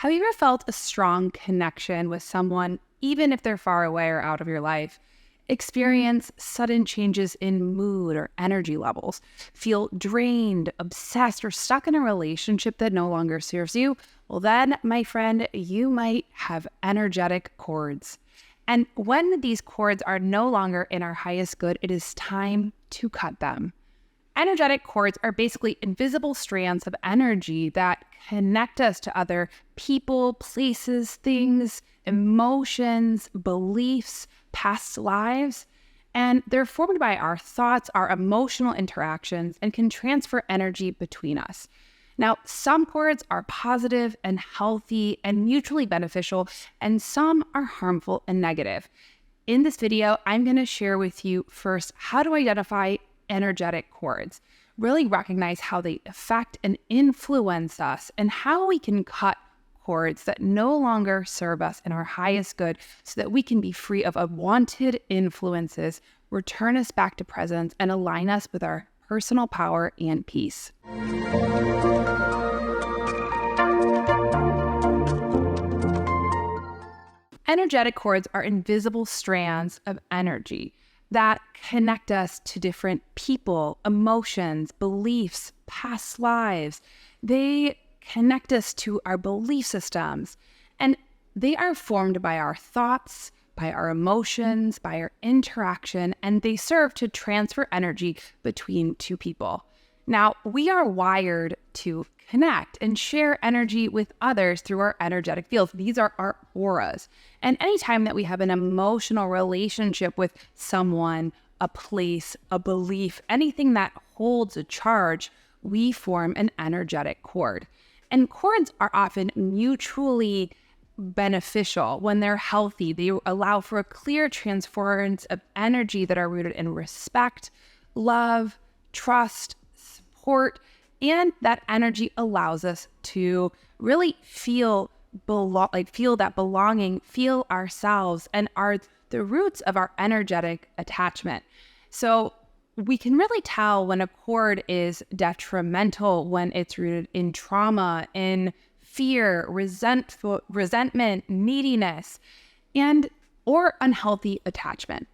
Have you ever felt a strong connection with someone, even if they're far away or out of your life? Experience sudden changes in mood or energy levels, feel drained, obsessed, or stuck in a relationship that no longer serves you? Well, then, my friend, you might have energetic cords. And when these cords are no longer in our highest good, it is time to cut them. Energetic cords are basically invisible strands of energy that connect us to other people, places, things, emotions, beliefs, past lives. And they're formed by our thoughts, our emotional interactions, and can transfer energy between us. Now, some cords are positive and healthy and mutually beneficial, and some are harmful and negative. In this video, I'm going to share with you first how to identify energetic cords, really recognize how they affect and influence us, and how we can cut cords that no longer serve us in our highest good so that we can be free of unwanted influences, return us back to presence, and align us with our personal power and peace. Energetic cords are invisible strands of energy that connect us to different people, emotions, beliefs, past lives. They connect us to our belief systems, and they are formed by our thoughts, by our emotions, by our interaction, and they serve to transfer energy between two people. Now, we are wired to connect and share energy with others through our energetic fields. These are our auras. And anytime that we have an emotional relationship with someone, a place, a belief, anything that holds a charge, we form an energetic cord. And cords are often mutually beneficial when they're healthy. They allow for a clear transference of energy that are rooted in respect, love, trust, support, and that energy allows us to really feel that belonging, feel ourselves, and are the roots of our energetic attachment. So we can really tell when a cord is detrimental when it's rooted in trauma, in fear, resentment, neediness, or unhealthy attachment.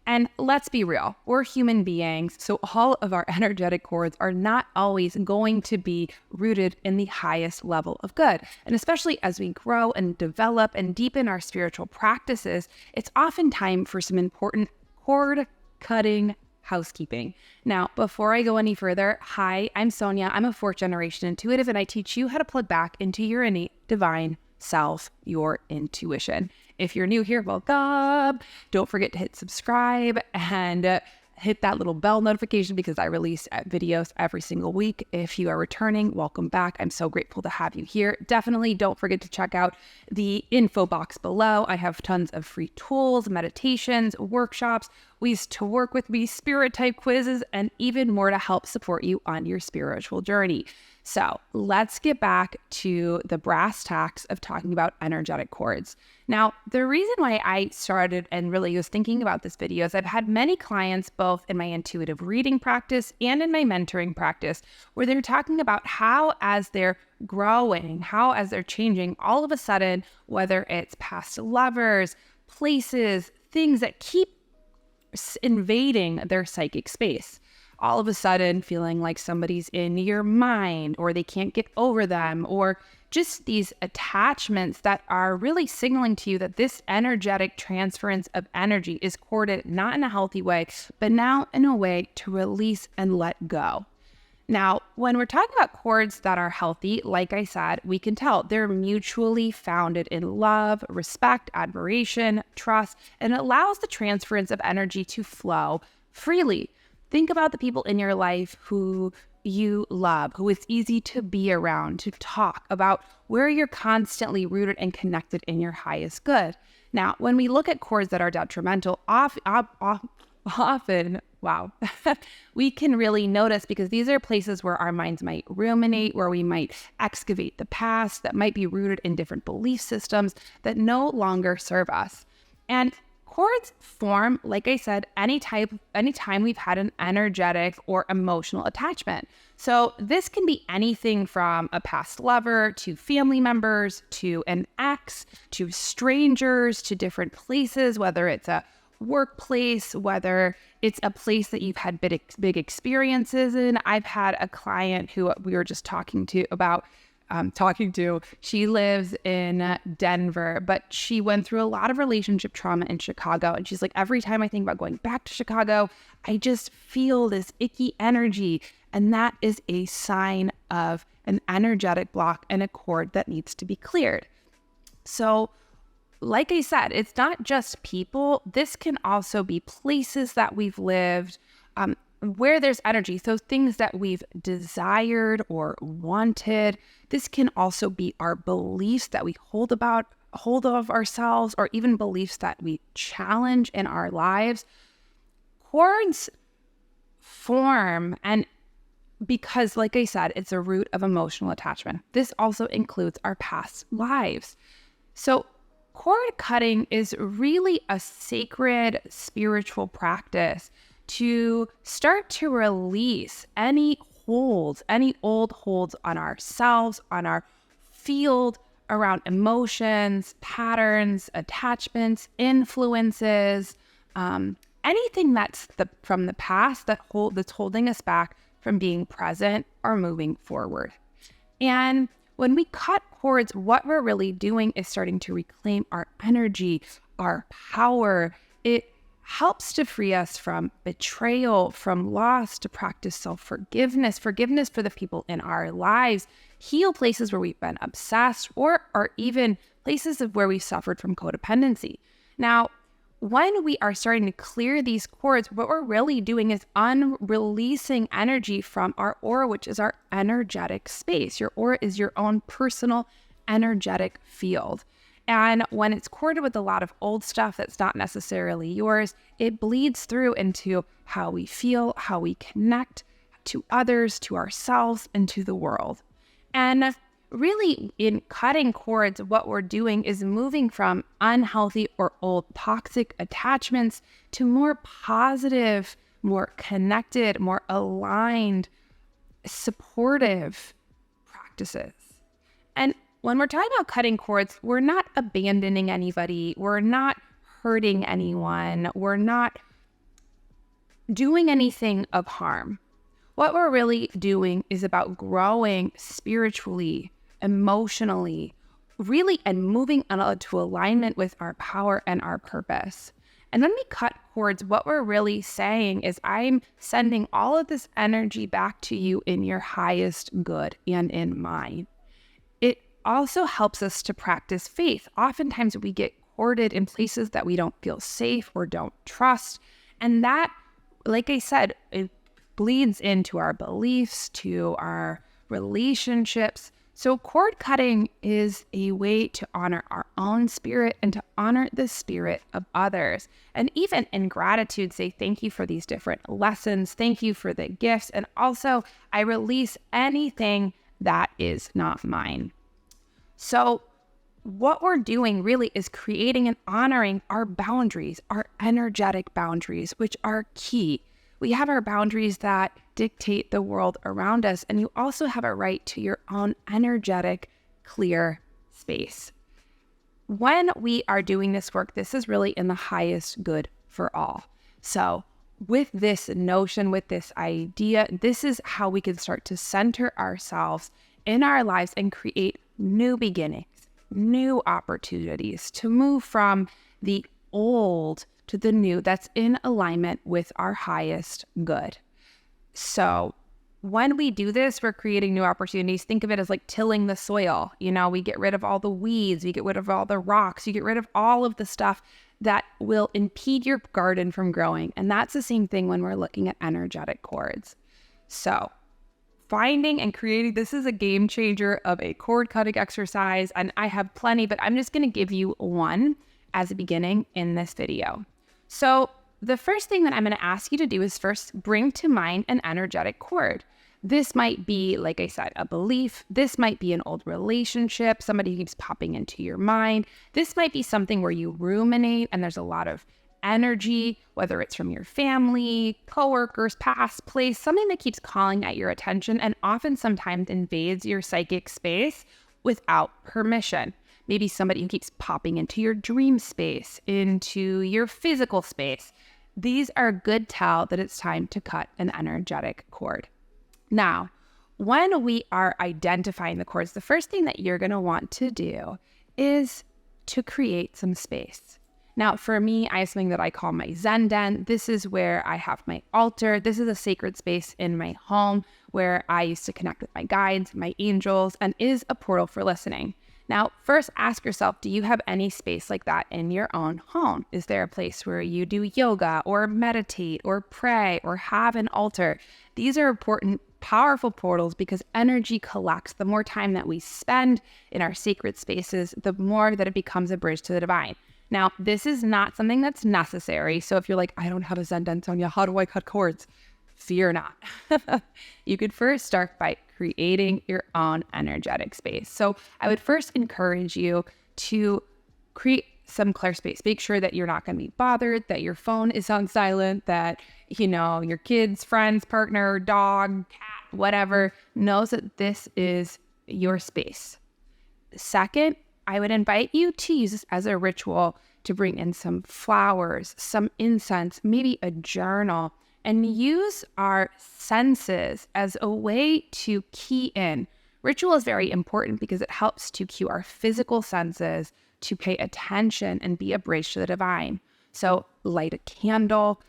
And let's be real, we're human beings, so all of our energetic cords are not always going to be rooted in the highest level of good. And especially as we grow and develop and deepen our spiritual practices, it's often time for some important cord cutting housekeeping. Now, before I go any further, hi, I'm Sonia. I'm a fourth generation intuitive, and I teach you how to plug back into your innate divine self, your intuition. If you're new here, welcome. Don't forget to hit subscribe and hit that little bell notification because I release videos every single week. If you are returning, welcome back. I'm so grateful to have you here. Definitely don't forget to check out the info box below. I have tons of free tools, meditations, workshops, ways to work with me, spirit type quizzes, and even more to help support you on your spiritual journey. So let's get back to the brass tacks of talking about energetic cords. Now, the reason why I started and really was thinking about this video is I've had many clients, both in my intuitive reading practice and in my mentoring practice, where they're talking about how as they're growing, how as they're changing, all of a sudden, whether it's past lovers, places, things that keep invading their psychic space, all of a sudden feeling like somebody's in your mind or they can't get over them, or just these attachments that are really signaling to you that this energetic transference of energy is corded not in a healthy way, but now in a way to release and let go. Now, when we're talking about cords that are healthy, like I said, we can tell they're mutually founded in love, respect, admiration, trust, and it allows the transference of energy to flow freely. Think about the people in your life who you love, who it's easy to be around, to talk about, where you're constantly rooted and connected in your highest good. Now, when we look at cords that are detrimental, often, we can really notice because these are places where our minds might ruminate, where we might excavate the past, that might be rooted in different belief systems that no longer serve us. And Cords form, like I said, anytime we've had an energetic or emotional attachment. So this can be anything from a past lover to family members to an ex to strangers to different places, whether it's a workplace, whether it's a place that you've had big experiences in. I've had a client who we were just talking to, she lives in Denver, but she went through a lot of relationship trauma in Chicago. And she's like, every time I think about going back to Chicago, I just feel this icky energy. And that is a sign of an energetic block and a cord that needs to be cleared. So like I said, it's not just people. This can also be places that we've lived, where there's energy. So things that we've desired or wanted. This can also be our beliefs that we hold of ourselves, or even beliefs that we challenge in our lives. Cords form, and because, like I said, it's a root of emotional attachment. This also includes our past lives. So cord cutting is really a sacred spiritual practice to start to release any old holds on ourselves, on our field, around emotions, patterns, attachments, influences, anything that's from the past that's holding us back from being present or moving forward. And when we cut cords, what we're really doing is starting to reclaim our energy, our power. It helps to free us from betrayal, from loss, to practice self-forgiveness, forgiveness for the people in our lives, heal places where we've been obsessed, or even places where we've suffered from codependency. Now, when we are starting to clear these cords, what we're really doing is unreleasing energy from our aura, which is our energetic space. Your aura is your own personal energetic field. And when it's corded with a lot of old stuff that's not necessarily yours, it bleeds through into how we feel, how we connect to others, to ourselves, and to the world. And really, in cutting cords, what we're doing is moving from unhealthy or old toxic attachments to more positive, more connected, more aligned, supportive practices. And when we're talking about cutting cords, we're not abandoning anybody. We're not hurting anyone. We're not doing anything of harm. What we're really doing is about growing spiritually, emotionally, really, and moving into alignment with our power and our purpose. And when we cut cords, what we're really saying is, I'm sending all of this energy back to you in your highest good and in mine. It also helps us to practice faith. Oftentimes we get corded in places that we don't feel safe or don't trust. And that, like I said, it bleeds into our beliefs, to our relationships. So cord cutting is a way to honor our own spirit and to honor the spirit of others. And even in gratitude, say thank you for these different lessons. Thank you for the gifts. And also, I release anything that is not mine. So what we're doing really is creating and honoring our boundaries, our energetic boundaries, which are key. We have our boundaries that dictate the world around us, and you also have a right to your own energetic, clear space. When we are doing this work, this is really in the highest good for all. So with this notion, with this idea, this is how we can start to center ourselves in our lives and create new beginnings, new opportunities to move from the old to the new that's in alignment with our highest good. So when we do this, we're creating new opportunities. Think of it as like tilling the soil. We get rid of all the weeds, we get rid of all the rocks, you get rid of all of the stuff that will impede your garden from growing. And that's the same thing when we're looking at energetic cords. So finding and creating, this is a game changer of a cord cutting exercise. And I have plenty, but I'm just going to give you one as a beginning in this video. So the first thing that I'm going to ask you to do is first bring to mind an energetic cord. This might be, like I said, a belief. This might be an old relationship. Somebody keeps popping into your mind. This might be something where you ruminate and there's a lot of energy, whether it's from your family, coworkers, past place, something that keeps calling at your attention and often sometimes invades your psychic space without permission. Maybe somebody who keeps popping into your dream space, into your physical space. These are a good tell that it's time to cut an energetic cord. Now, when we are identifying the cords, the first thing that you're going to want to do is to create some space. Now, for me, I have something that I call my Zen den. This is where I have my altar. This is a sacred space in my home where I used to connect with my guides, my angels, and is a portal for listening. Now, first ask yourself, do you have any space like that in your own home? Is there a place where you do yoga or meditate or pray or have an altar? These are important, powerful portals because energy collects. The more time that we spend in our sacred spaces, the more that it becomes a bridge to the divine. Now, this is not something that's necessary. So if you're like, I don't have a Zen den, Sonia, how do I cut cords? Fear not. You could first start by creating your own energetic space. So I would first encourage you to create some clear space. Make sure that you're not going to be bothered, that your phone is on silent, that, your kids, friends, partner, dog, cat, whatever, knows that this is your space. Second, I would invite you to use this as a ritual to bring in some flowers, some incense, maybe a journal, and use our senses as a way to key in. Ritual is very important because it helps to cue our physical senses to pay attention and be a bridge to the divine. So light a candle,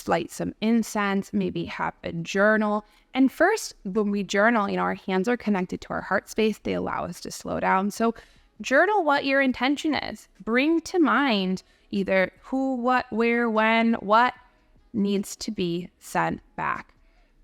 light some incense, maybe have a journal. And first, when we journal, our hands are connected to our heart space. They allow us to slow down. So journal what your intention is. Bring to mind either who, what, where, when, what needs to be sent back.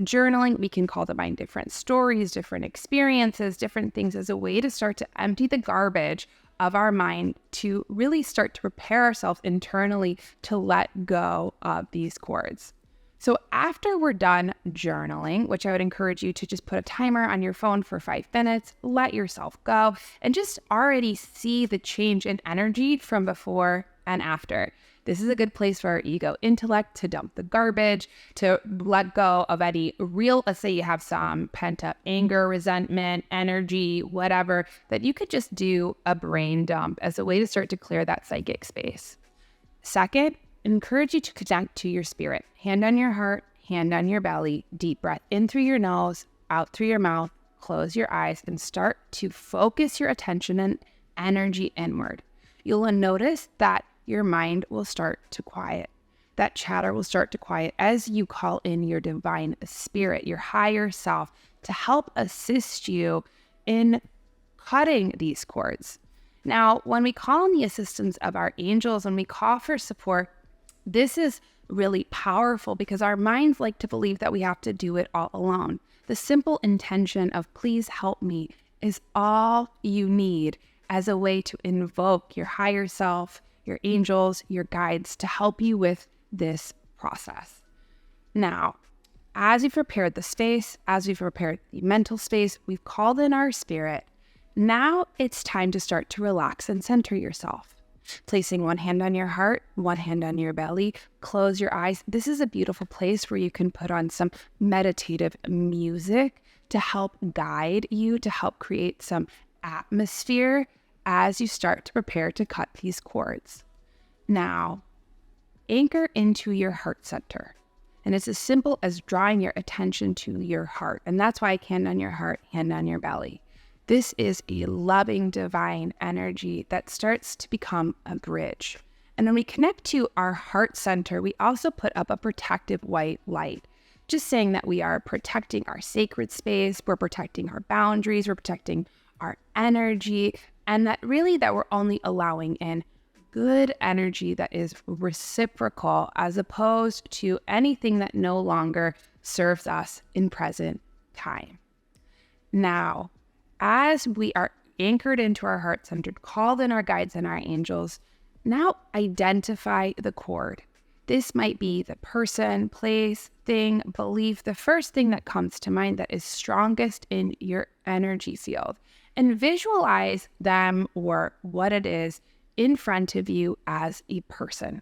Journaling, we can call to mind different stories, different experiences, different things as a way to start to empty the garbage of our mind to really start to prepare ourselves internally to let go of these cords. So after we're done journaling, which I would encourage you to just put a timer on your phone for 5 minutes, let yourself go, and just already see the change in energy from before and after. This is a good place for our ego intellect to dump the garbage, to let go of any real, let's say you have some pent up anger, resentment, energy, whatever, that you could just do a brain dump as a way to start to clear that psychic space. Second, encourage you to connect to your spirit. Hand on your heart, hand on your belly, deep breath in through your nose, out through your mouth, close your eyes, and start to focus your attention and energy inward. You'll notice that your mind will start to quiet. That chatter will start to quiet as you call in your divine spirit, your higher self, to help assist you in cutting these cords. Now, when we call on the assistance of our angels, when we call for support, this is really powerful because our minds like to believe that we have to do it all alone. The simple intention of please help me is all you need as a way to invoke your higher self, your angels, your guides to help you with this process. Now, as we've prepared the space, as we've prepared the mental space, we've called in our spirit. Now it's time to start to relax and center yourself. Placing one hand on your heart, one hand on your belly, close your eyes. This is a beautiful place where you can put on some meditative music to help guide you, to help create some atmosphere as you start to prepare to cut these cords. Now, anchor into your heart center. And it's as simple as drawing your attention to your heart. And that's why hand on your heart, hand on your belly. This is a loving, divine energy that starts to become a bridge. And when we connect to our heart center, we also put up a protective white light. Just saying that we are protecting our sacred space, we're protecting our boundaries, we're protecting our energy, and that we're only allowing in good energy that is reciprocal as opposed to anything that no longer serves us in present time. Now, as we are anchored into our heart-centered, called in our guides and our angels, now identify the cord. This might be the person, place, thing, belief, the first thing that comes to mind that is strongest in your energy field. And visualize them or what it is in front of you as a person.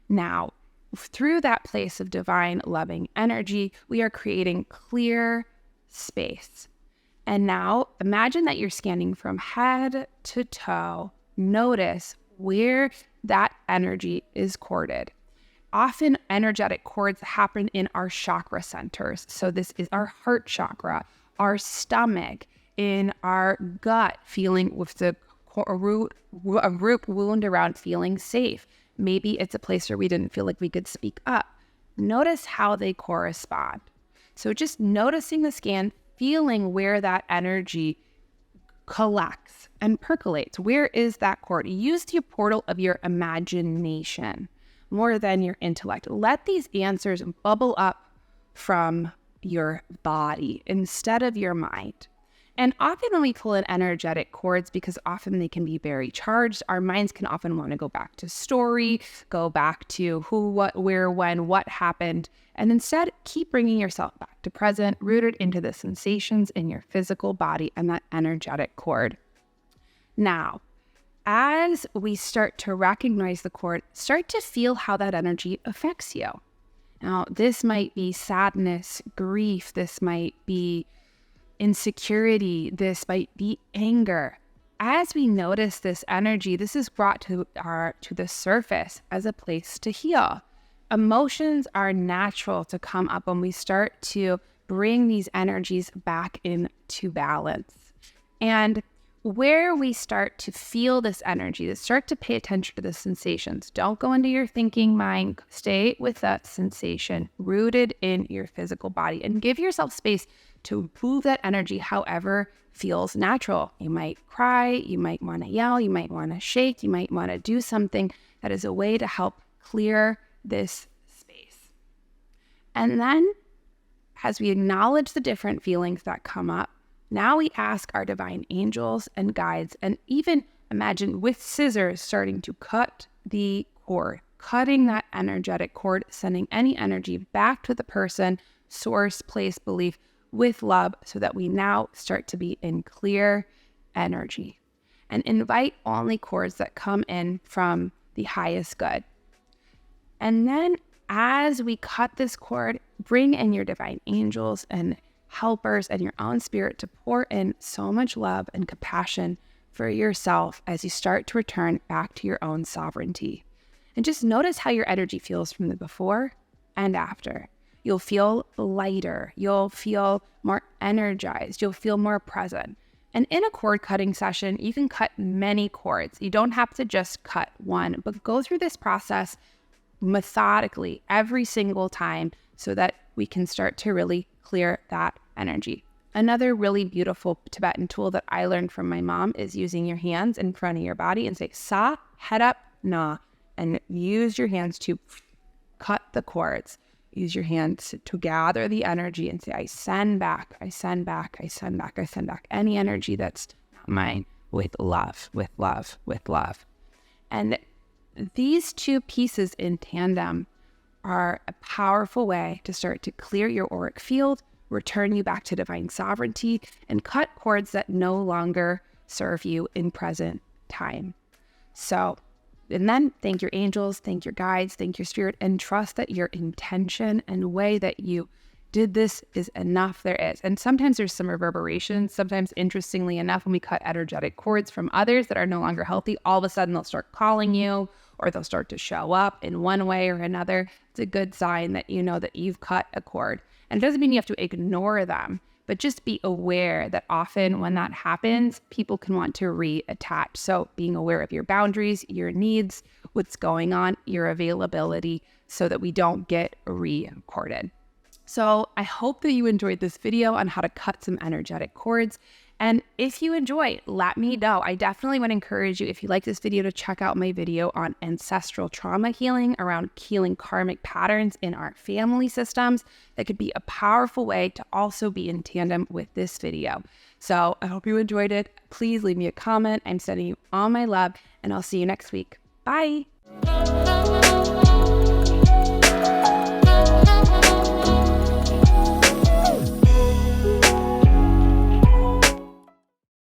Now, through that place of divine, loving energy, we are creating clear space. And now imagine that you're scanning from head to toe. Notice where that energy is corded. Often energetic cords happen in our chakra centers. So this is our heart chakra, our stomach, in our gut, feeling with a root wound around feeling safe. Maybe it's a place where we didn't feel like we could speak up. Notice how they correspond. So just noticing the scan, feeling where that energy collects and percolates. Where is that cord? Use the portal of your imagination more than your intellect. Let these answers bubble up from your body instead of your mind. And often when we pull in energetic cords, because often they can be very charged, our minds can often want to go back to story, go back to who, what, where, when, what happened. And instead, keep bringing yourself back to present, rooted into the sensations in your physical body and that energetic cord. Now, as we start to recognize the cord, start to feel how that energy affects you. Now, this might be sadness, grief, this might be insecurity, this might be anger. As we notice this energy, this is brought to the surface as a place to heal. Emotions are natural to come up when we start to bring these energies back into balance. And where we start to feel this energy, to start to pay attention to the sensations. Don't go into your thinking mind. Stay with that sensation rooted in your physical body and give yourself space to move that energy however feels natural. You might cry, you might want to yell, you might want to shake, you might want to do something that is a way to help clear this space. And then as we acknowledge the different feelings that come up, now we ask our divine angels and guides, and even imagine with scissors starting to cut the cord, cutting that energetic cord, sending any energy back to the person, source, place, belief with love, so that we now start to be in clear energy. And invite only cords that come in from the highest good. And then as we cut this cord, bring in your divine angels and helpers and your own spirit to pour in so much love and compassion for yourself as you start to return back to your own sovereignty. And just notice how your energy feels from the before and after. You'll feel lighter. You'll feel more energized. You'll feel more present. And in a cord cutting session, you can cut many cords. You don't have to just cut one, but go through this process methodically every single time so that we can start to really clear that energy. Another really beautiful Tibetan tool that I learned from my mom is using your hands in front of your body and say, sa, head up, na, and use your hands to cut the cords. Use your hands to gather the energy and say, I send back, I send back, I send back, I send back any energy that's not mine with love, with love, with love. And these two pieces in tandem are a powerful way to start to clear your auric field, return you back to divine sovereignty, and cut cords that no longer serve you in present time. So, and then thank your angels, thank your guides, thank your spirit, and trust that your intention and way that you did this is enough there is. And sometimes there's some reverberations. Sometimes, interestingly enough, when we cut energetic cords from others that are no longer healthy, all of a sudden they'll start calling you, or they'll start to show up in one way or another. It's a good sign that you know that you've cut a cord. And it doesn't mean you have to ignore them, but just be aware that often when that happens, people can want to reattach. So being aware of your boundaries, your needs, what's going on, your availability, so that we don't get re-corded. So I hope that you enjoyed this video on how to cut some energetic cords. And if you enjoy, let me know. I definitely would encourage you, if you like this video, to check out my video on ancestral trauma healing, around healing karmic patterns in our family systems. That could be a powerful way to also be in tandem with this video. So I hope you enjoyed it. Please leave me a comment. I'm sending you all my love, and I'll see you next week. Bye.